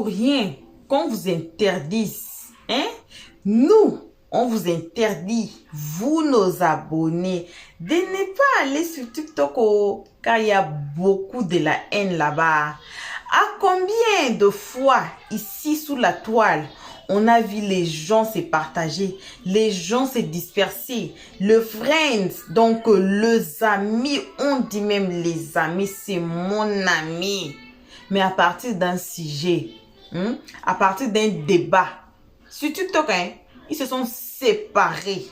pour rien qu'on vous interdise. Hein? Nous, on vous interdit, vous nos abonnés, de ne pas aller sur TikTok car il y a beaucoup de la haine là-bas. À combien de fois ici sous la toile, on a vu les gens se partager, les gens se disperser, le friends, donc les amis, on dit même les amis, c'est mon ami. Mais à partir d'un sujet, à partir d'un débat, sur TikTok, ils se sont séparés.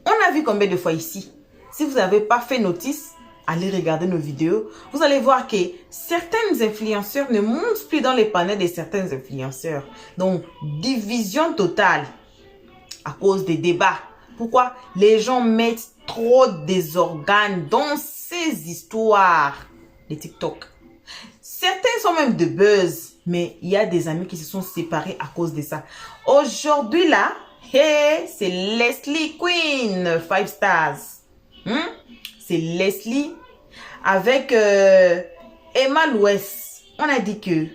On a vu combien de fois ici. Si vous n'avez pas fait notice, allez regarder nos vidéos. Vous allez voir que certains influenceurs ne montent plus dans les panels de certains influenceurs. Donc, division totale à cause des débats. Pourquoi? Les gens mettent trop des organes dans ces histoires de TikTok. Certains sont même de buzz, mais il y a des amis qui se sont séparés à cause de ça. Aujourd'hui là, hey, c'est Leslie Queen, 5 stars. C'est Leslie avec Emma Louès. On a dit que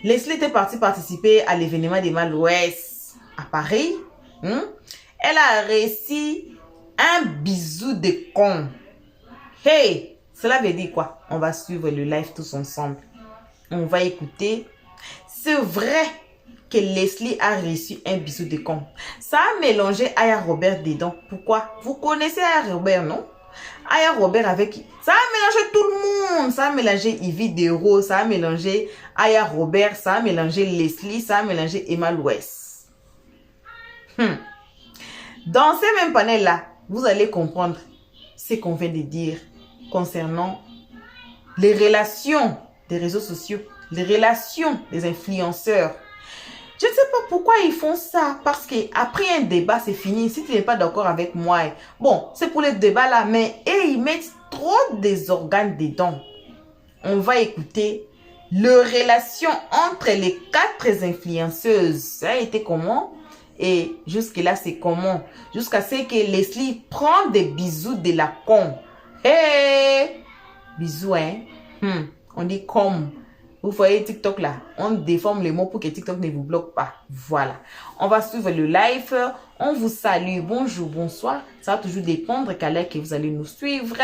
Leslie était partie participer à l'événement d'Emma Louès à Paris. Elle a réussi un bisou de con. Hey, cela veut dire quoi? On va suivre le live tous ensemble. On va écouter. C'est vrai que Leslie a reçu un bisou de con. Ça a mélangé Aya Robert dedans. Pourquoi? Vous connaissez Aya Robert, non? Aya Robert avec... Ça a mélangé tout le monde. Ça a mélangé Yvi Dero, ça a mélangé Aya Robert, ça a mélangé Leslie, ça a mélangé Emma Louès. Dans ces mêmes panels-là, vous allez comprendre ce qu'on vient de dire concernant les relations des réseaux sociaux, les relations des influenceurs. Je ne sais pas pourquoi ils font ça. Parce qu'après un débat, c'est fini. Si tu n'es pas d'accord avec moi, bon, c'est pour les débats là. Mais ils mettent trop des organes dedans. On va écouter les relations entre les 4 influenceuses. Ça a été comment? Et jusque-là, c'est comment? Jusqu'à ce que Leslie prend des bisous de la con. Hey! Bisous, hein? On dit comme... Vous voyez TikTok là, on déforme les mots pour que TikTok ne vous bloque pas. Voilà. On va suivre le live. On vous salue. Bonjour, bonsoir. Ça va toujours dépendre quelle heure que vous allez nous suivre.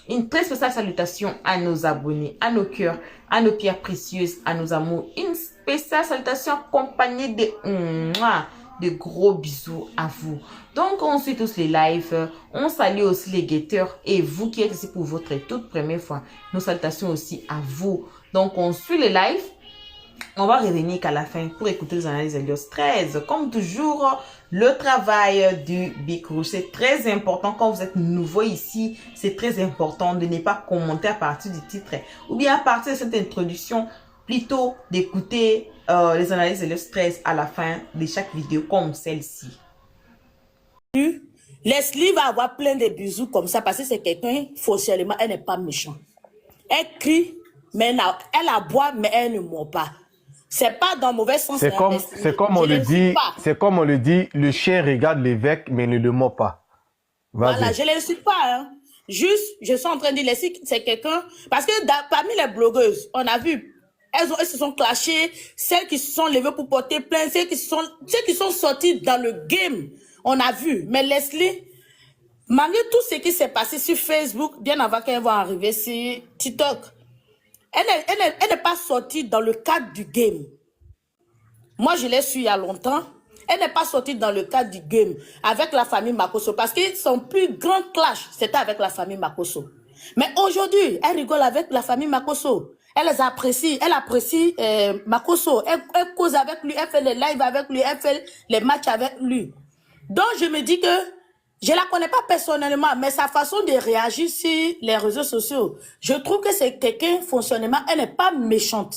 Une très spéciale salutation à nos abonnés, à nos cœurs, à nos pierres précieuses, à nos amours. Une spéciale salutation accompagnée de gros bisous à vous. Donc, on suit tous les lives. On salue aussi les guetteurs et vous qui êtes ici pour votre toute première fois. Nos salutations aussi à vous. Donc, on suit les lives. On va revenir qu'à la fin pour écouter les analyses Helios 13. Comme toujours, le travail du Big Rouge, c'est très important. Quand vous êtes nouveau ici, c'est très important de ne pas commenter à partir du titre ou bien à partir de cette introduction, plutôt d'écouter les analyses Helios 13 à la fin de chaque vidéo comme celle-ci. Leslie va avoir plein de bisous comme ça parce que c'est quelqu'un, foncièrement, elle n'est pas méchante. Elle crie, mais elle aboie, mais elle ne ment pas. C'est pas dans le mauvais sens. C'est comme on le dit, le chien regarde l'évêque, mais ne le mord pas. Voilà, je ne l'insulte pas. Hein. Juste, je suis en train de dire, Leslie, c'est quelqu'un... Parce que parmi les blogueuses, on a vu, elles se sont clashées, celles qui se sont levées pour porter plainte, celles qui sont sorties dans le game, on a vu. Mais Leslie, malgré tout ce qui s'est passé sur Facebook, bien avant qu'elle va arriver sur TikTok, elle n'est pas sortie dans le cadre du game. Moi, je l'ai su il y a longtemps. Elle n'est pas sortie dans le cadre du game avec la famille Makosso parce que son plus grand clash, c'était avec la famille Makosso. Mais aujourd'hui, elle rigole avec la famille Makosso. Elle les apprécie. Elle apprécie Makosso. Elle cause avec lui. Elle fait les lives avec lui. Elle fait les matchs avec lui. Donc, je me dis que je la connais pas personnellement, mais sa façon de réagir sur les réseaux sociaux, je trouve que c'est quelqu'un, fonctionnement, elle n'est pas méchante.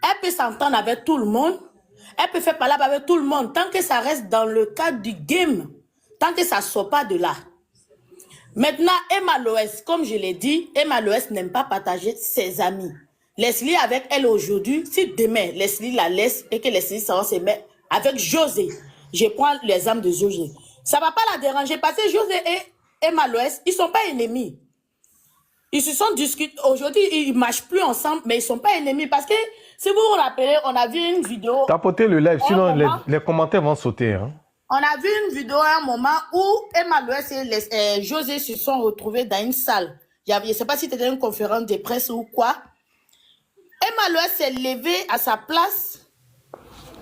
Elle peut s'entendre avec tout le monde. Elle peut faire parler avec tout le monde tant que ça reste dans le cadre du game, tant que ça ne sort pas de là. Maintenant, Emma Louès, comme je l'ai dit, Emma Louès n'aime pas partager ses amis. Leslie avec elle aujourd'hui, si demain Leslie la laisse et que Leslie se met avec José, je prends l'exemple de José, ça ne va pas la déranger parce que José et Emma Louès, ils ne sont pas ennemis. Ils se sont discutés. Aujourd'hui, ils ne marchent plus ensemble, mais ils ne sont pas ennemis. Parce que, si vous vous rappelez, on a vu une vidéo. Tapotez le live, sinon moment, les commentaires vont sauter. Hein. On a vu une vidéo à un moment où Emma Loès et José se sont retrouvés dans une salle. Je ne sais pas si c'était une conférence de presse ou quoi. Emma Loès s'est levée à sa place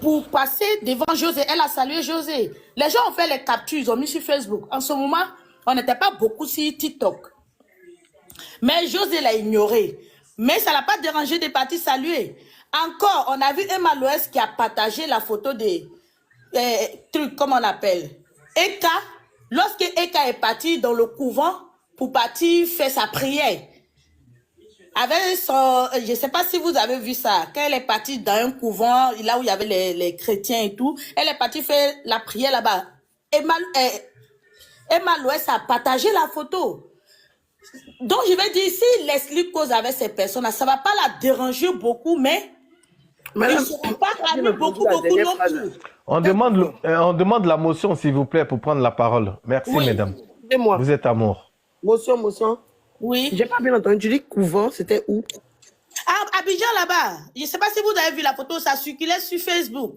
pour passer devant José. Elle a salué José. Les gens ont fait les captures, ils ont mis sur Facebook. En ce moment, on n'était pas beaucoup sur TikTok. Mais José l'a ignoré. Mais ça ne l'a pas dérangé de partir saluer. Encore, on a vu Emma Loès qui a partagé la photo des trucs, comment on appelle, Eka. Lorsque Eka est parti dans le couvent pour partir faire sa prière, avec son, je ne sais pas si vous avez vu ça, quand elle est partie dans un couvent, là où il y avait les chrétiens et tout, elle est partie faire la prière là-bas. Emma Loès a partagé la photo. Donc, je vais dire, si Leslie cause avec ces personnes-là, ça ne va pas la déranger beaucoup, mais ils ne seront pas amis beaucoup non plus. On demande la motion, s'il vous plaît, pour prendre la parole. Merci, mesdames. Vous êtes amour. Motion. Oui. J'ai pas bien entendu. Tu dis couvent, c'était où? À Abidjan, là-bas. Je ne sais pas si vous avez vu la photo, ça circulait sur Facebook.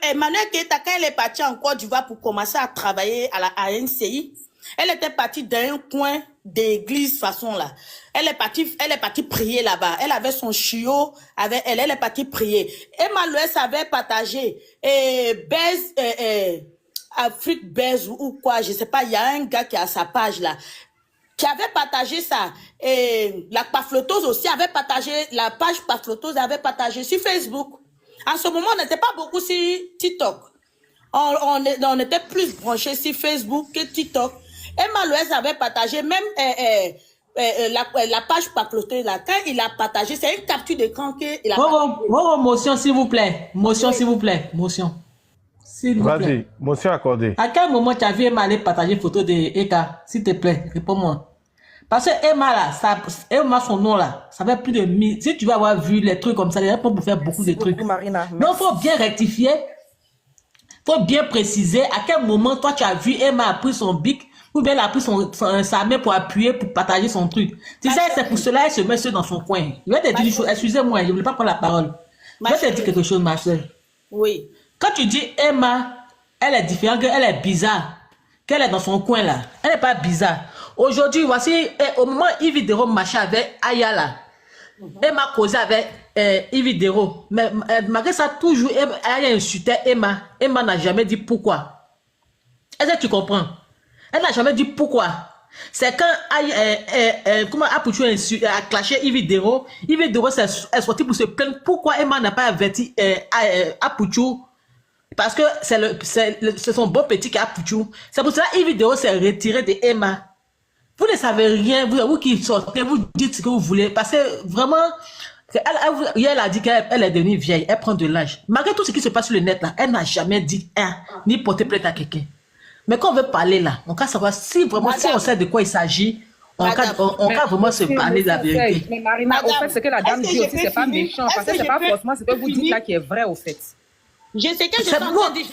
Emmanuel Keita, quand elle est partie en Côte d'Ivoire pour commencer à travailler à NCI, elle était partie dans un coin d'église façon là. Elle est partie prier là-bas. Elle avait son chiot avec elle. Elle est partie prier. Emma Loès avait partagé Afrique Bez ou quoi, je sais pas. Il y a un gars qui a sa page là, qui avait partagé ça. Et la Paflotose aussi avait partagé, la page Paflotose avait partagé sur Facebook. En ce moment, on n'était pas beaucoup sur TikTok. On était plus branchés sur Facebook que TikTok. Emma Loès avait partagé même la page Paflotose là. Quand il a partagé, c'est une capture d'écran qu'il a motion s'il vous plaît. Motion s'il vous plaît. Motion. Vas-y, motion accordée. À quel moment tu as vu Emma aller partager photo de Eka? S'il te plaît, réponds-moi. Parce que Emma là, Emma son nom là, ça fait plus de 1000. Si tu vas avoir vu les trucs comme ça, les gens peuvent faire beaucoup de trucs. Marina, donc il faut bien rectifier. Il faut bien préciser à quel moment toi tu as vu Emma a pris son bic ou bien elle a pris sa main pour appuyer, pour partager son truc. Tu sais, c'est pour cela qu'elle se met seule dans son coin. Je vais te dire une chose, excusez-moi, je ne voulais pas prendre la parole. Je vais te dire quelque chose, ma soeur. Oui. Quand tu dis Emma, elle est différente, elle est bizarre, qu'elle est dans son coin là, elle n'est pas bizarre. Aujourd'hui, voici, au moment où Yves Dero marchait avec Ayala, Emma causait avec Yves Dero. Mais malgré ça, toujours, elle insultait Emma. Emma n'a jamais dit pourquoi. Est-ce que tu comprends? Elle n'a jamais dit pourquoi. C'est quand comment Apouchou a clashé Yves Dero. Yves Dero est sorti pour se plaindre pourquoi Emma n'a pas averti Apouchou. Parce que c'est son bon petit qui a Apouchou. C'est pour cela que Yves Dero s'est retiré de Emma. Vous ne savez rien, vous qui sortez, vous dites ce que vous voulez. Parce que vraiment, elle a dit qu'elle est devenue vieille, elle prend de l'âge. Malgré tout ce qui se passe sur le net là, elle n'a jamais dit ni porté plainte à quelqu'un. Mais quand on veut parler là, on peut savoir si vraiment, si on sait de quoi il s'agit, on peut vraiment se parler de la vérité. Mais Marina, au fait, ce que la dame dit aussi, c'est pas méchant. Parce que c'est pas forcément ce que vous dites là qui est vrai au fait. Je sais que je suis en train de dire,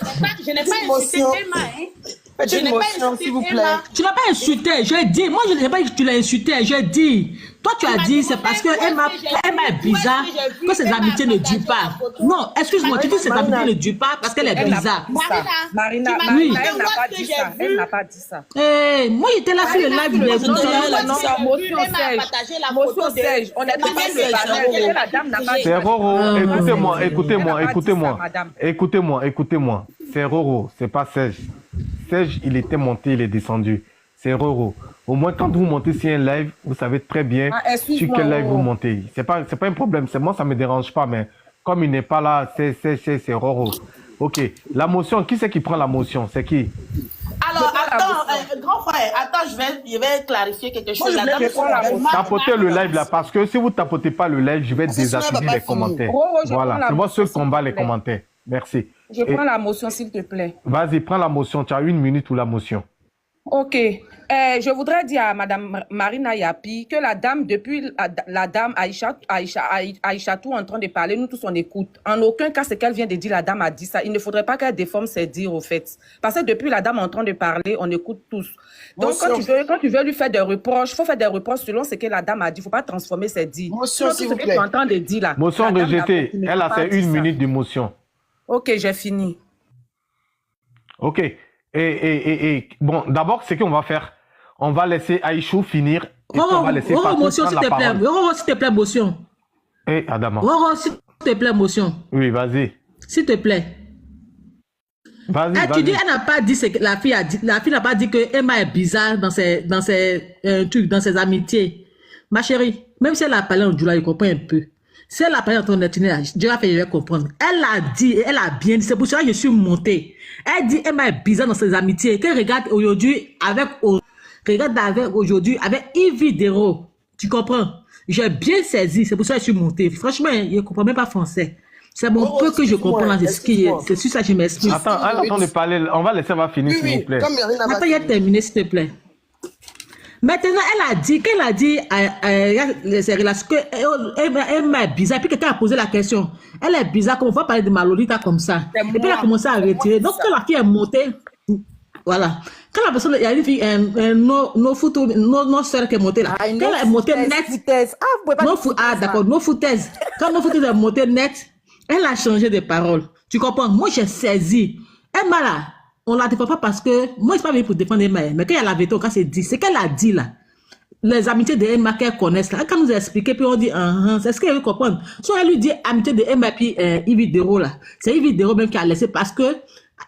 je n'ai pas insulté Emma, Je n'ai pas insulté s'il vous plaît. Tu n'as pas insulté, j'ai dit. Moi, je n'ai pas dit que tu l'as insulté, j'ai dit. Toi, tu as dit, c'est parce que Emma est bizarre, que ses amitiés ne durent pas. Non, excuse-moi, tu dis que ses amitiés ne durent pas parce qu'elle est bizarre. Marina, oui. Elle n'a pas dit ça. Elle n'a pas dit ça. Moi, j'étais là sur le live. Motion Serge. On est tous le la dame n'a pas dit. C'est Roro, écoutez-moi. C'est Roro, c'est pas Serge. Serge, il était monté, il est descendu. C'est Roro. Au moins, quand vous montez sur un live, vous savez très bien sur quel live vous montez. C'est pas un problème. C'est moi, ça me dérange pas, mais comme il n'est pas là, c'est Roro. Ok. La motion, qui c'est qui prend la motion? C'est qui? Alors, attends, grand frère, attends, je vais clarifier quelque chose. Tapotez le live là, parce que si vous tapotez pas le live, je vais désactiver les commentaires. Voilà, c'est moi seul combat les commentaires. Merci. Je prends la motion, s'il te plaît. Vas-y, prends la motion. Tu as 1 minute ou la motion. Ok. Je voudrais dire à Madame Marina Yapi que la dame, depuis la dame Aïchatou en train de parler, nous tous on écoute. En aucun cas, ce qu'elle vient de dire, la dame a dit ça. Il ne faudrait pas qu'elle déforme ses dires, au fait. Parce que depuis la dame en train de parler, on écoute tous. Donc, quand tu veux lui faire des reproches, il faut faire des reproches selon ce que la dame a dit. Il ne faut pas transformer ses dires. Motion, s'il vous Ce que plaît. tu es en train de dire là. Motion la dame rejetée. n'a Elle a pas fait dit 1 ça. minute de motion. Ok, j'ai fini. Ok. Bon, d'abord, ce qu'on va faire, on va laisser Aïchou finir. Et puis on va laisser Fatou motion, prendre s'il la te plaît. parole. Roro, s'il te plaît, motion. Adama. Roro, s'il te plaît, motion. Oui, vas-y. S'il te plaît. Vas-y, Tu dis, vas-y. elle n'a pas dit ce que la fille a dit. La fille n'a pas dit que Emma est bizarre dans ses trucs, dans ses amitiés. Ma chérie, même si elle a parlé en Djoula, il comprend un peu. Si elle a parlé en ton itinéraire, Dieu a fait, il va comprendre. Elle a dit, elle a bien dit, c'est pour ça que je suis montée. Elle dit, Emma est bizarre dans ses amitiés. Qu'elle regarde aujourd'hui avec aujourd'hui avec Yves Dero. Tu comprends? J'ai bien saisi, c'est pour ça que je suis montée. Franchement, je ne comprends même pas français. C'est mon peu que je comprends là, c'est sur ça que je m'explique. Attends, attends de parler. On va laisser finir, s'il vous plaît. Comme Marina va Attends, il a terminé, s'il te plaît. Maintenant, qu'elle a dit ses relations, qu'elle est bizarre, puis quelqu'un a posé la question. Elle est bizarre, comme on va parler de Malolita comme ça. Et puis elle a commencé à retirer. Donc, quand la fille est montée, voilà. Quand la personne, il y a une fille, nos soeurs qui est montée là. Quand elle est montée net, d'accord, nos foutaises. Quand nos foutaises est montée net, elle a changé de parole. Tu comprends? Moi, j'ai saisi. Emma là, on la défend pas parce que, moi, je suis pas venu pour défendre Emma, mais quand il y a la vérité, quand c'est dit, c'est qu'elle a dit là. Les amitiés de Emma qu'elle connaisse là, elle quand nous a expliqué, puis on dit, c'est ce qu'elle veut comprendre. Soit elle lui dit amitié de Emma, puis Yves Dero là. C'est Yves Dero même qui a laissé parce que,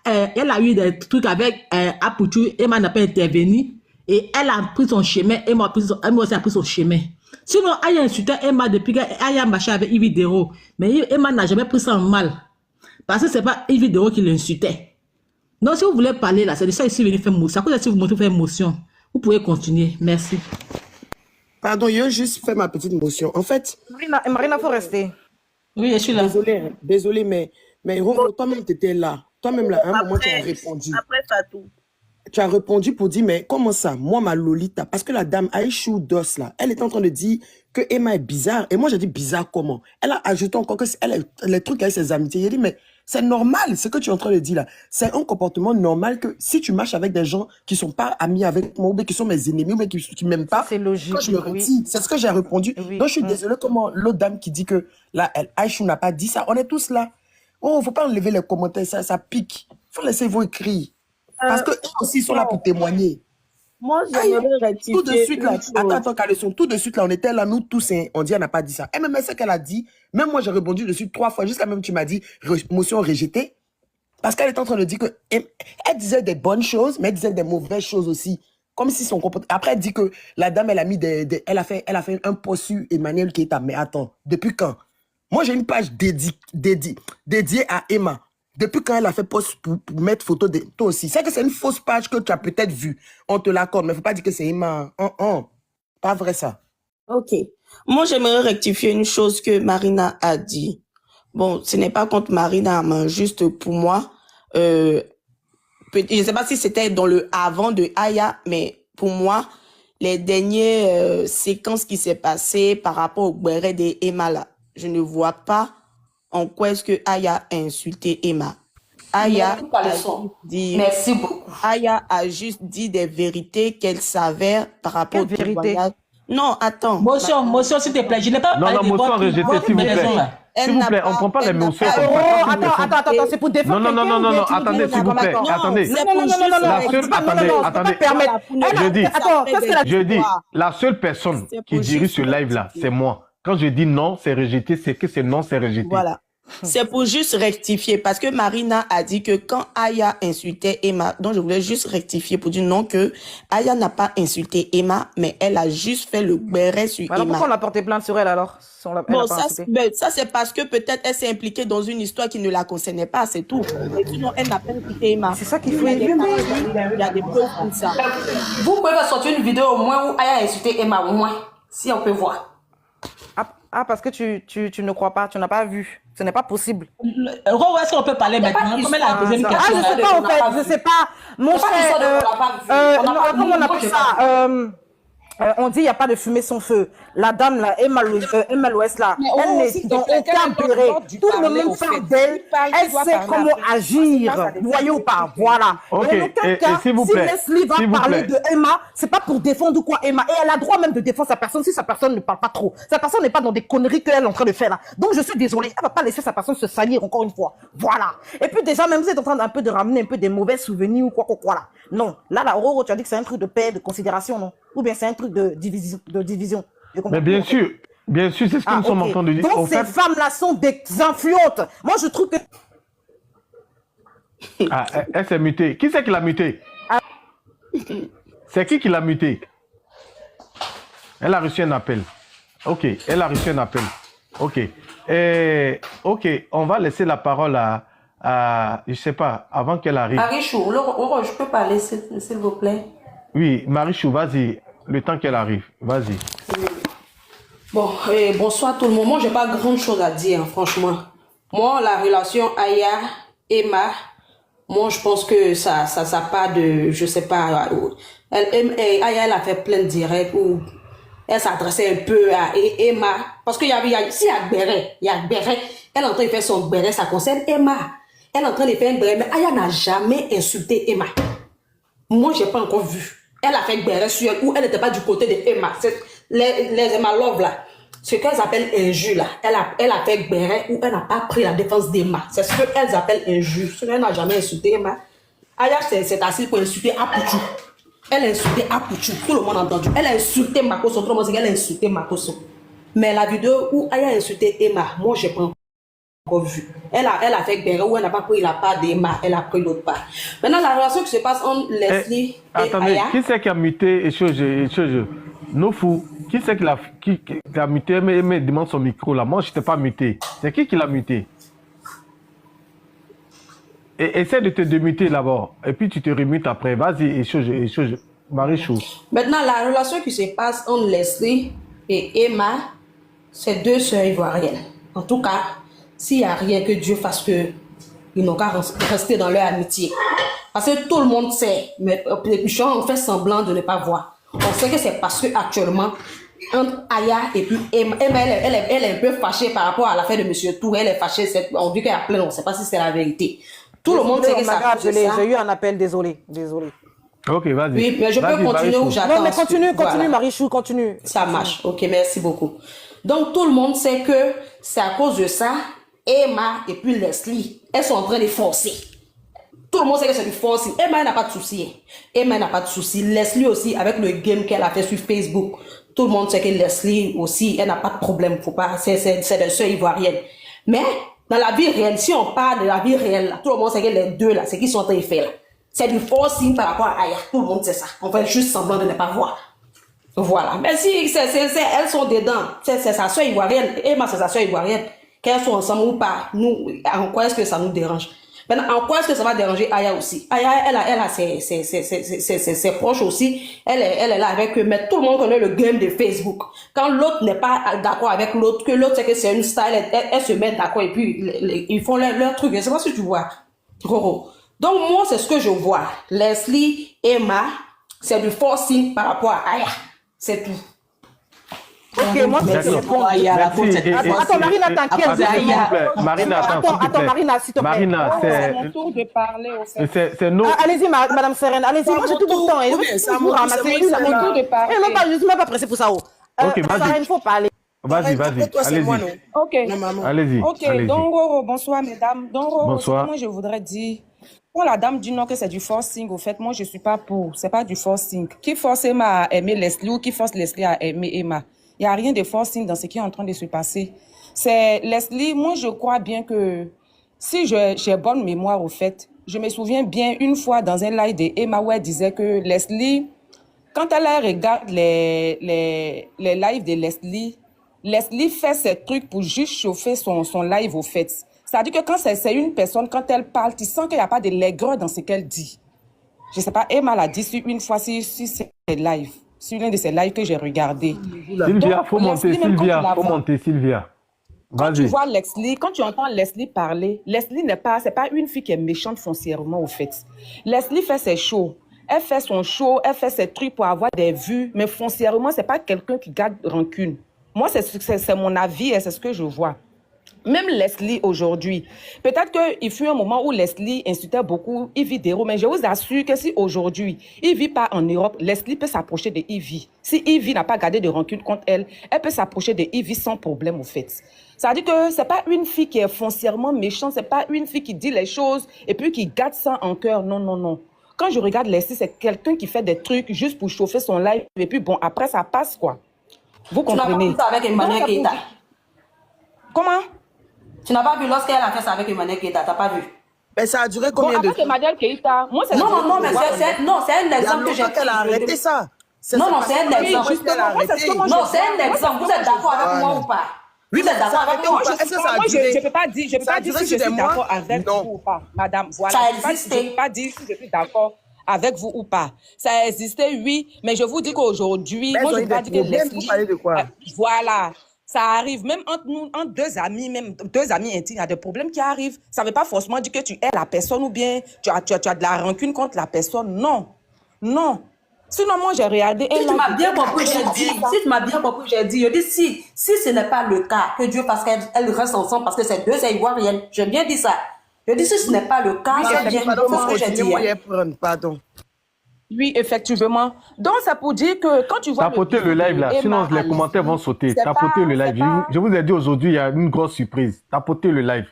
elle a eu des trucs avec Apoutou, Emma n'a pas intervenu, et elle a pris son chemin, Emma aussi a pris son chemin. Sinon, Aya insulté Emma depuis qu'Aya marché avec Yves Dero. Mais Emma n'a jamais pris ça en mal. Parce que c'est pas Yves Dero qui l'insultait. Donc, si vous voulez parler là, c'est de ça ici venir faire motion. À cause de ça, vous montrez faire motion. Vous pouvez continuer. Merci. Pardon, je vais juste faire ma petite motion. En fait, Marina, faut rester. Oui, je suis là. désolé, mais Roro, toi-même, tu étais là. Toi-même, là, à un moment, tu as répondu. Après Fatou. Tu as répondu pour dire, mais comment ça? Moi, ma Lolita, parce que la dame Aïchou Dos, là, elle était en train de dire que Emma est bizarre. Et moi, j'ai dit, bizarre comment? Elle a ajouté encore que les trucs avec ses amitiés. J'ai dit, mais c'est normal, ce que tu es en train de dire là. C'est un comportement normal que si tu marches avec des gens qui sont pas amis avec moi, ou bien qui sont mes ennemis, ou bien qui m'aiment pas, c'est logique. Quand je me retire, c'est ce que j'ai répondu. Oui. Donc, je suis désolé comment l'autre dame qui dit que là, Aïchou n'a pas dit ça. On est tous là. Oh, faut pas enlever les commentaires, ça pique. Faut laisser vos écrits. Parce que eux aussi sont là pour témoigner. Moi, j'aimerais rectifier. Tout de suite, là, une chose. attends, Caleçon, tout de suite, là, on était là, nous tous, hein, on dit, elle n'a pas dit ça. Et même ce qu'elle a dit, même moi, j'ai répondu dessus 3 fois, jusqu'à même tu m'as dit, motion rejetée. Parce qu'elle est en train de dire que, elle disait des bonnes choses, mais elle disait des mauvaises choses aussi. Comme si son comportement. Après, elle dit que la dame, elle a mis elle a fait un post sur Emmanuel Keita. Mais attends, depuis quand? Moi, j'ai une page dédiée à Emma. Depuis quand elle a fait post pour mettre photo de toi aussi. C'est que c'est une fausse page que tu as peut-être vue. On te l'accorde, mais il ne faut pas dire que c'est Emma. Pas vrai ça. Ok. Moi, j'aimerais rectifier une chose que Marina a dit. Bon, ce n'est pas contre Marina, mais juste pour moi. Je ne sais pas si c'était dans le avant de Aya, mais pour moi, les dernières séquences qui s'est passées par rapport au béret de Emma là, je ne vois pas en quoi est-ce que Aya a insulté Emma. Aya Merci beaucoup. Aya a juste dit des vérités qu'elle savait par rapport au Quelle vérité? témoignage. Non, attends. Motion, s'il te plaît. Je n'ai pas parlé de motion rejetée, s'il vous plaît. S'il vous plaît, on ne prend pas les motions comme ça. Attends, c'est pour défendre Non, attendez, s'il vous plaît, attendez. Je dis, la seule personne qui dirige ce live-là, c'est moi. Quand je dis non, c'est rejeté, c'est que c'est non, c'est rejeté. Voilà. C'est pour juste rectifier, parce que Marina a dit que quand Aya insultait Emma, donc je voulais juste rectifier pour dire non, que Aya n'a pas insulté Emma, mais elle a juste fait le béret sur alors Emma. pourquoi on a porté plainte sur elle alors si on l'a- elle Bon, a pas insulté? ça c'est parce que peut-être elle s'est impliquée dans une histoire qui ne la concernait pas, c'est tout. Mais sinon, elle n'a pas insulté Emma. C'est ça qu'il faut Il y a des éviter. preuves, il y a des preuves comme ça. Vous pouvez sortir une vidéo au moins où Aya a insulté Emma, au moins, si on peut voir. Ah, parce que tu ne crois pas, tu n'as pas vu. Ce n'est pas possible. Roro, est-ce qu'on peut parler maintenant? Comme elle a posé une Ah, question. je sais pas, en fait, je sais pas. Mon cher, comment on appelle ça? On dit il n'y a pas de fumée sans feu. La dame là, Emma Louest là, elle n'est dans aucun béret. Tout le monde parle d'elle. Elle sait comment agir. Voyez ou pas? Voilà. Ok, Et en aucun et cas, s'il vous si plaît, Leslie va s'il vous parler plaît. de Emma, c'est pas pour défendre ou quoi Emma. Et elle a le droit même de défendre sa personne si sa personne ne parle pas trop. Sa personne n'est pas dans des conneries qu'elle est en train de faire là. Donc je suis désolée, elle va pas laisser sa personne se salir encore une fois. Voilà. Et puis déjà, même vous êtes en train d'un peu de ramener un peu des mauvais souvenirs ou quoi là. Non. Là, Roro, tu as dit que c'est un truc de paix, de considération, non? Ou bien c'est un truc de division. Je comprends Mais bien pas. sûr, c'est ce que nous sommes en train de dire. Donc En ces fait, femmes-là sont des influentes. Moi, je trouve que... ah, elle s'est mutée. Qui c'est qui l'a mutée? C'est qui l'a mutée? Elle a reçu un appel. Ok, elle a reçu un appel. Ok. Ok, on va laisser la parole à je sais pas, avant qu'elle arrive. Marichou, je peux parler, s'il vous plaît? Oui, Marichou, vas-y, le temps qu'elle arrive, vas-y. Bon, bonsoir tout le monde. Moi, j'ai pas grand chose à dire, hein, franchement. Moi, la relation Aya-Emma, moi, je pense que ça part de, je sais pas, Aya, elle a fait plein de directs où elle s'adressait un peu à Emma. Parce qu'il y a Béret, elle est en train de faire son Béret, ça concerne Emma. Elle est en train de faire un Béret, mais Aya n'a jamais insulté Emma. Moi, j'ai pas encore vu. Elle a fait Béret sur elle, ou elle n'était pas du côté de Emma. Les Emma Love là, ce qu'elles appellent injure là, elle a fait Béret où elle n'a pas pris la défense d'Emma. C'est ce qu'elles appellent injure. Elle n'a jamais insulté Emma. Aya s'est assise pour insulter Apouchou. Elle a insulté Apouchou. Tout le monde a entendu. Elle a insulté Makoso. Tout le monde sait qu'elle a insulté Makoso. Mais la vidéo où Aya a insulté Emma, moi j'ai pas encore vu. Elle a fait Béret où elle n'a pas pris la part d'Emma. Elle a pris l'autre part. Maintenant, la relation qui se passe entre Leslie et Attendez, Aya. qui c'est qui a muté et chose nos fous, qui c'est qui l'a muté, mais demande son micro là. Moi, je t'ai pas muté. C'est qui l'a muté? Et essaie de te démuter d'abord. Et puis tu te remutes après. Vas-y, et chose, Marichou. Maintenant, la relation qui se passe entre Leslie et Emma, c'est deux sœurs ivoiriennes. En tout cas, s'il n'y a rien que Dieu fasse que ils n'ont qu'à rester dans leur amitié. Parce que tout le monde sait, mais les pichons ont fait semblant de ne pas voir. On sait que c'est parce que actuellement, entre Aya et puis Emma, elle est un peu fâchée par rapport à l'affaire de Monsieur Tour. Elle est fâchée, on dit qu'elle a plein, on ne sait pas si c'est la vérité. Tout le monde sait que ça. J'ai eu un appel, désolé. Ok, vas-y. Oui, mais je peux continuer Marichou. où j'attends. Non, mais continue, Voilà. Marichou, continue. Ça marche. Ok, merci beaucoup. Donc, tout le monde sait que c'est à cause de ça, Emma et puis Leslie, elles sont en train de forcer. Tout le monde sait que c'est du forcing. Emma n'a pas de souci. Emma n'a pas de souci. Leslie aussi, avec le game qu'elle a fait sur Facebook, tout le monde sait que Leslie aussi, elle n'a pas de problème. Faut pas, c'est des sœurs ivoiriennes. Mais, dans la vie réelle, si on parle de la vie réelle, là, tout le monde sait que les deux, là, c'est qu'ils sont en train de faire, là. C'est du forcing par rapport à Aya. Tout le monde sait ça. On fait juste semblant de ne pas voir. Voilà. Mais si elles sont dedans, c'est sa soeur ivoirienne. Emma, c'est sa soeur ivoirienne. Qu'elles soient ensemble ou pas, nous, en quoi est-ce que ça nous dérange? Maintenant, en quoi est-ce que ça va déranger Aya aussi? Aya, elle a ses proches aussi. Elle est là avec eux. Mais tout le monde connaît le game de Facebook. Quand l'autre n'est pas d'accord avec l'autre, que l'autre sait que c'est une style, elle se met d'accord et puis ils font leur truc. Je sais pas si tu vois. Roro. Donc, moi, c'est ce que je vois. Leslie, Emma, c'est du forcing par rapport à Aya. C'est tout. Ok, moi, Merci. c'est bon. Merci. Attends, Marina, t'inquiète. S'il vous plaît. Marina, attends, s'il te plaît. Marina, s'il te plaît. Marina, C'est mon tour de parler, au fait. c'est nos... Allez-y, madame Serène, allez-y. Moi, j'ai tout mon temps. C'est à mon tour de parler. Je ne suis même pas pressée pour ça. Ok, vas-y. Serène, il faut parler. Vas-y. Allez-y. Ok. Allez-y. Ok, donc, Roro, bonsoir, mesdames. Donc, Roro, Bonsoir. moi, je voudrais dire, quand la dame dit non que c'est du forcing, au fait, moi, je ne suis pas pour. Ce n'est pas du forcing. Qui force Emma à aimer Leslie ou qui force Leslie à aimer Emma? Il n'y a rien de forcing dans ce qui est en train de se passer. C'est Leslie, moi, je crois bien que si j'ai bonne mémoire, au fait, je me souviens bien une fois dans un live de Emma où elle disait que Leslie, quand elle regarde les lives de Leslie, Leslie fait ses trucs pour juste chauffer son live, au fait. C'est-à-dire que quand c'est une personne, quand elle parle, tu sens qu'il n'y a pas de l'aigreur dans ce qu'elle dit. Je ne sais pas, Emma l'a dit sur une fois sur ses lives, sur l'un de ses lives que j'ai regardé. Sylvia, faut monter, Sylvia. Quand tu Vas-y. vois Leslie, quand tu entends Leslie parler, Leslie c'est pas une fille qui est méchante foncièrement au fait. Leslie fait ses shows. Elle fait son show, elle fait ses trucs pour avoir des vues, mais foncièrement, c'est pas quelqu'un qui garde rancune. Moi, c'est mon avis et c'est ce que je vois. Même Leslie aujourd'hui, peut-être qu'il fut un moment où Leslie insultait beaucoup Yvi Dero, mais je vous assure que si aujourd'hui, il vit pas en Europe, Leslie peut s'approcher de Yvi. Si Yvi n'a pas gardé de rancune contre elle, elle peut s'approcher de Yvi sans problème au fait. Ça veut dire que c'est pas une fille qui est foncièrement méchante, c'est pas une fille qui dit les choses et puis qui garde ça en cœur. Non, non, non. Quand je regarde Leslie, c'est quelqu'un qui fait des trucs juste pour chauffer son live et puis bon, après ça passe quoi. Vous Tu n'as pas comprenez? vu ça avec Emmanuel Keita. Comment? Tu n'as pas vu lorsqu'elle a fait ça avec Emmanuel Keita, t'as pas vu? Mais ça a duré Bon, combien de avec temps? Emmanuel Keita, moi c'est... Non, non, non, mais c'est un Il y a exemple que j'ai longtemps qu'elle a arrêté ça. Non, non, c'est un exemple. Non, c'est un exemple. Vous êtes d'accord avec moi ou pas? Oui, Vous êtes d'accord avec moi? Est-ce que ça a Moi, duré? je ne peux pas dire, Ça a duré si je sur suis des mois? d'accord avec Non. vous ou pas, madame. Voilà. Ça Je ne peux pas- existait. Je ne peux pas dire si je suis d'accord avec vous ou pas. Ça a existé, oui, mais je vous dis qu'aujourd'hui, Mais moi, ils ont je eu ne peux pas des dire que problèmes, Leslie... vous parlez de quoi? Voilà. Ça arrive, même entre nous, entre deux amis, même deux amis intimes, il y a des problèmes qui arrivent. Ça ne veut pas forcément dire que tu es la personne ou bien tu as de la rancune contre la personne. Non. Non. Sinon, moi, j'ai regardé... Si tu m'as bien compris, j'ai dit, je dis si ce n'est pas le cas, que Dieu fasse qu'elles restent ensemble parce que c'est deux Ivoiriennes. J'ai bien dit ça. Je dis si ce n'est pas le cas, c'est bien. Pardon, C'est ce que j'ai dit. moi, Hein. pardon. Oui, effectivement. Donc, ça pour dire que quand tu vois... Tapotez le live là, Emma sinon les Alice, commentaires vont sauter. c'est Tapotez pas- le live. c'est pas- Je vous ai dit aujourd'hui, il y a une grosse surprise. Tapotez le live.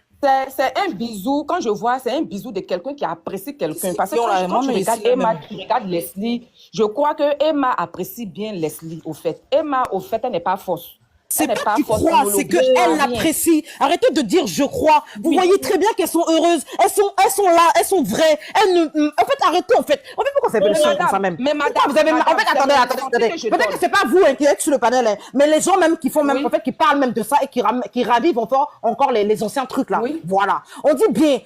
C'est un bisou, quand je vois, c'est un bisou de quelqu'un qui apprécie quelqu'un. Parce que Yo, là, quand moi, tu mais regardes ici, Emma, même. tu regardes Leslie, je crois que Emma apprécie bien Leslie, au fait. Emma, au fait, elle n'est pas fausse. C'est Elle n'est pas que tu fausse, crois, elle c'est ne qu'elle l'oublie rien. l'apprécie. Arrêtez de dire je crois. Vous voyez très bien qu'elles sont heureuses. Elles sont là, elles sont vraies. Elles ne, en fait, arrêtez, en fait. En fait, pourquoi c'est belle chose comme ça même? mais madame, Pourquoi vous avez, madame, en fait, c'est attendez, le attendez, ressenti attendez. que je Peut-être donne. que c'est pas vous, hein, qui êtes sur le panel, hein, mais les gens même qui font même, Oui. en fait, qui parlent même de ça et qui ravivent encore les anciens trucs là. Oui. Voilà. On dit bien,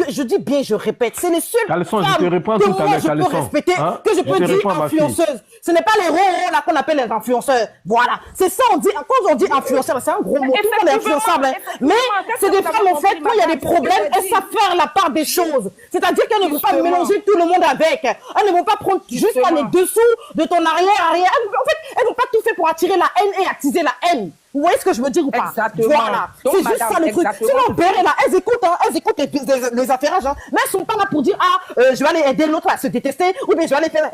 je dis bien, je répète, c'est les seules Caleçon, je te femmes réponds que tout à moi l'heure, je peux Caleçon. respecter, Hein? que je Je peux te dire réponds, ma fille. influenceuse. Ce n'est pas les ronds là qu'on appelle les influenceurs. Voilà. C'est ça, on dit, quand on dit influenceur, c'est un gros mot. Tout le monde est influençable, hein. Mais c'est des femmes, en fait, quand il y a des problèmes, elles savent faire la part des choses. C'est-à-dire qu'elles ne vont pas Justement. mélanger tout le monde avec. Elles ne vont pas prendre juste Justement. les dessous de ton arrière. En fait, elles vont pas tout faire pour attirer la haine et attiser la haine. Vous voyez ce que je veux dire ou pas? Exactement. Voilà. Donc, C'est juste madame, ça le truc. exactement. Sinon, Béré, là, elles écoutent les affairages, hein. Mais elles sont pas là pour dire, je vais aller aider l'autre à se détester, ou bien je vais aller faire,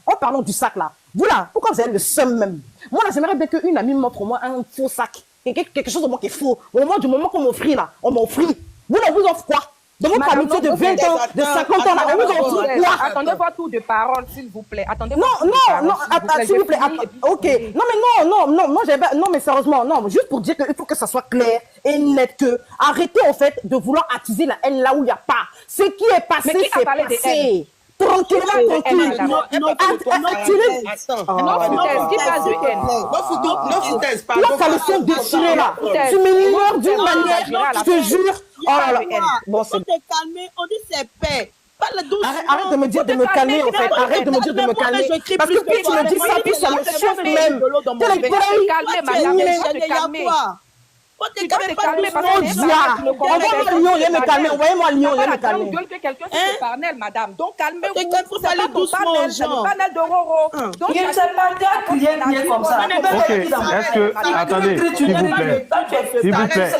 en parlant du sac, là. Vous, là, pourquoi vous avez le seum même? Moi, là, j'aimerais bien qu'une amie m'offre moi un faux sac. Quelque chose de moi qui est faux. Du moment qu'on m'offrit, là, on m'offrit. Vous, là, on vous offre quoi? Dans votre Madame, amitié de non, 20 ans, de 50 ans, là, on vous offre quoi? Attendez votre tour de parole, s'il vous plaît. Attendez Non, votre tour de parole, non, s'il vous plaît, Je finis et puis- ok. Non, non, mais sérieusement, non, juste pour dire qu'il faut que ça soit clair et net que, arrêtez, en fait, de vouloir attiser la haine là où il n'y a pas. Ce qui est passé, Mais qui a c'est parlé de passé. Tranquillement, tranquille. Qui parle de haine? Non, foutaise, Là, pardon. t'as le son déchiré là. Foutaise. Tu m'énerves d'une Foutaise. manière, je te jure. Oh là là. Bon, On c'est s'est calmé, on dit c'est paix. Parle doucement. Arrête de me dire de me calmer, en fait. Arrête de me dire de me calmer. Parce que plus tu me dis ça, plus ça me chauffe même. T'es les calmer, madame, pareils. va te calmer. Faut te Tu dois calmer, te calmer parce Oh, que Dia. Envoie-moi Lyon, viens me calmer. Envoyez-moi Lyon, viens me calmer. gueule que quelqu'un se parle, madame. Donc calmez-vous. Il faut parler doucement aux C'est le gens. panel de Roro. Donc, Il ne s'est pas bien comme ça. Ok, est-ce que, attendez, s'il vous plaît,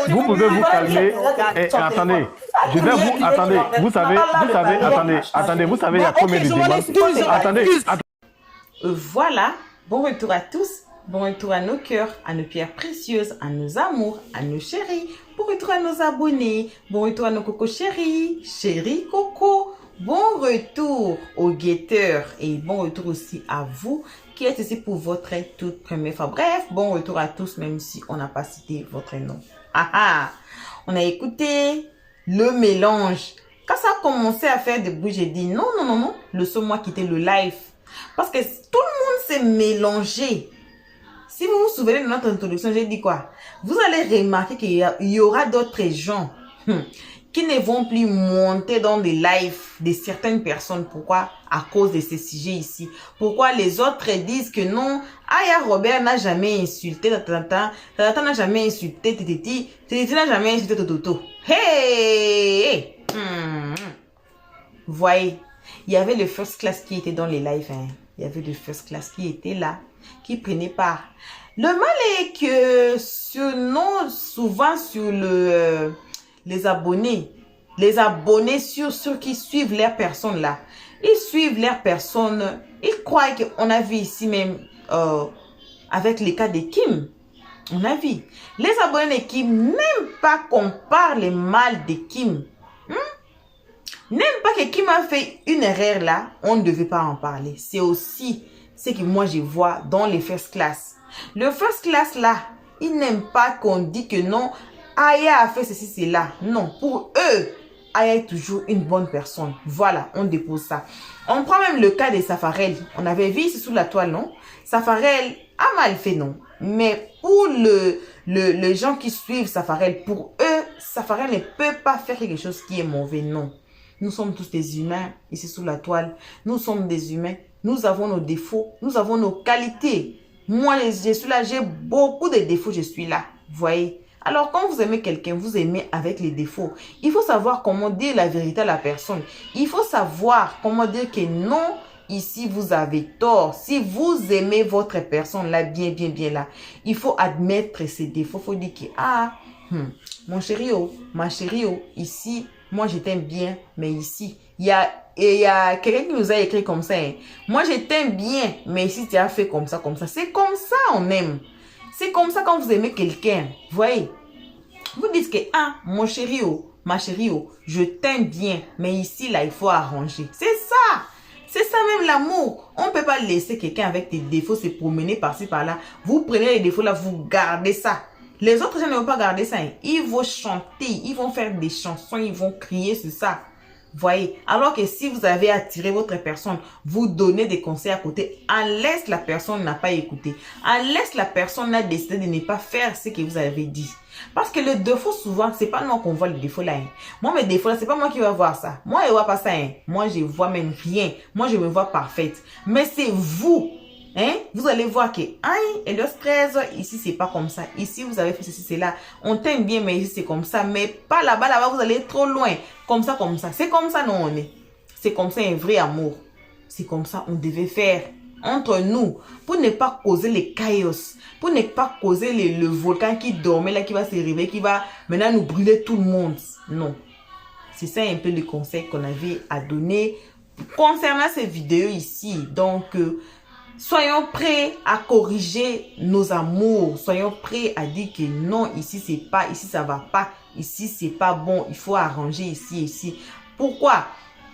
vous pouvez vous calmer et attendez, je vais vous, attendez, vous savez, attendez, vous savez, il y a combien de demandes? Attendez, Voilà, bon retour à tous, bon retour à nos cœurs, à nos pierres précieuses, à nos amours, à nos chéris, bon retour à nos abonnés, bon retour à nos cocos chéris, chéris coco, bon retour aux guetteurs et bon retour aussi à vous qui êtes ici pour votre toute première fois. Bref, bon retour à tous même si on n'a pas cité votre nom. Ah ah, on a écouté le mélange. Quand ça a commencé à faire des bruits, j'ai dit non, laissez-moi quitter le live. Parce que tout le monde s'est mélangé. Si vous vous souvenez de notre introduction, j'ai dit quoi? Vous allez remarquer qu'il y aura d'autres gens qui ne vont plus monter dans des lives de certaines personnes. Pourquoi? À cause de ces sujets ici. Pourquoi les autres disent que non, Aya Robert n'a jamais insulté Tata n'a jamais insulté Titi n'a jamais insulté Toto. Hey! Voyez, il y avait le first class qui était dans les lives. Hein. Il y avait le first class qui était là, qui prenait part. Le mal est que souvent sur les abonnés sur ceux qui suivent leurs personnes là, ils suivent leurs personnes, ils croient qu'on a vu ici même avec les cas de Kim, on a vu. Les abonnés de Kim n'aiment pas qu'on parle mal de Kim. N'aime pas que Kim a fait une erreur là, on ne devait pas en parler. C'est aussi ce que moi je vois dans les first class. Le first class là, ils n'aiment pas qu'on dit que non, Aya a fait ceci, cela. Non, pour eux, Aya est toujours une bonne personne. Voilà, on dépose ça. On prend même le cas de Safarel. On avait vu ici sous la toile, non? Safarel a mal fait, non? Mais pour les gens qui suivent Safarel, pour eux, Safarel ne peut pas faire quelque chose qui est mauvais, non. Nous sommes tous des humains ici sous la toile. Nous sommes des humains. Nous avons nos défauts. Nous avons nos qualités. Moi, je suis là. J'ai beaucoup de défauts. Je suis là. Vous voyez? Alors, quand vous aimez quelqu'un, vous aimez avec les défauts. Il faut savoir comment dire la vérité à la personne. Il faut savoir comment dire que non, ici, vous avez tort. Si vous aimez votre personne là, bien là, il faut admettre ses défauts. Il faut dire que, mon chéri, ma chérie, ici, moi, je t'aime bien, mais ici, il y a quelqu'un qui nous a écrit comme ça. Hein. Moi, je t'aime bien, mais ici, tu as fait comme ça. C'est comme ça, on aime. C'est comme ça quand vous aimez quelqu'un. Vous voyez? Vous dites que, mon chéri, ma chérie, je t'aime bien, mais ici, là, il faut arranger. C'est ça. C'est ça même l'amour. On ne peut pas laisser quelqu'un avec des défauts se promener par-ci, par-là. Vous prenez les défauts là, vous gardez ça. Les autres gens ne vont pas garder ça. Hein. Ils vont chanter, ils vont faire des chansons, ils vont crier sur ça. Voyez. Alors que si vous avez attiré votre personne, vous donnez des conseils à côté. Unless la personne n'a pas écouté. Unless la personne a décidé de ne pas faire ce que vous avez dit. Parce que le défaut, souvent, c'est pas nous qu'on voit le défaut là. Hein. Moi, mes défauts là, c'est pas moi qui vais voir ça. Moi, je vois pas ça. Hein. Moi, je vois même rien. Moi, je me vois parfaite. Mais c'est vous. Hein? Vous allez voir que et le stress, ici c'est pas comme ça. Ici vous avez fait ceci, c'est là. On t'aime bien, mais ici c'est comme ça. Mais pas là-bas, vous allez être trop loin. Comme ça. C'est comme ça, non, on est. C'est comme ça un vrai amour. C'est comme ça, on devait faire entre nous. Pour ne pas causer les chaos. Pour ne pas causer le volcan qui dormait là, qui va se réveiller, qui va maintenant nous brûler tout le monde. Non. C'est ça un peu le conseil qu'on avait à donner concernant ces vidéos ici. Donc, soyons prêts à corriger nos amours. Soyons prêts à dire que non, ici c'est pas, ici ça va pas, ici c'est pas bon, il faut arranger ici. Pourquoi?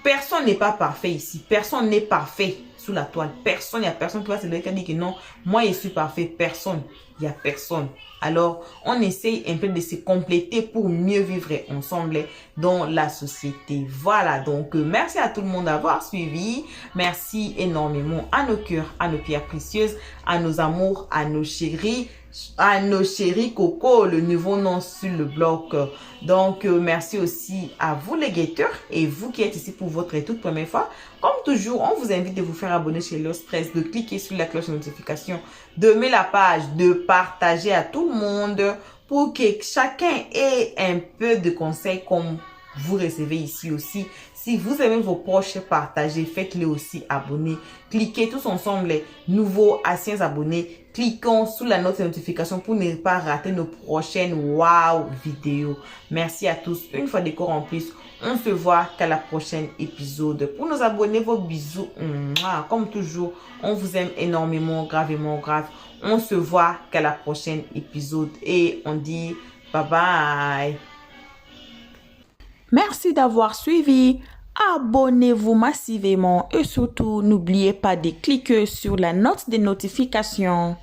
Personne n'est pas parfait ici. Personne n'est parfait sous la toile. Personne, il n'y a personne qui va se lever et dire que non, moi je suis parfait. Personne. Il n'y a personne. Alors, on essaye un peu de se compléter pour mieux vivre ensemble dans la société. Voilà, donc merci à tout le monde d'avoir suivi. Merci énormément à nos cœurs, à nos pierres précieuses, à nos amours, à nos chéris Coco, le nouveau nom sur le blog. Donc, merci aussi à vous les guetteurs et vous qui êtes ici pour votre toute première fois. Comme toujours, on vous invite de vous faire abonner chez Lost Stress, de cliquer sur la cloche de notification, de mettre la page, de partager à tout le monde pour que chacun ait un peu de conseils comme vous recevez ici aussi. Si vous aimez vos proches, partagez, faites-le aussi abonner. Cliquez tous ensemble, nouveaux, anciens abonnés. Cliquons sous la note de notification pour ne pas rater nos prochaines vidéos. Merci à tous. Une fois de corps en plus, on se voit qu'à la prochaine épisode. Pour nos abonnés, vos bisous. Comme toujours, on vous aime énormément, gravement grave. On se voit qu'à la prochaine épisode. Et on dit bye bye. Merci d'avoir suivi. Abonnez-vous massivement et surtout n'oubliez pas de cliquer sur la note de notification.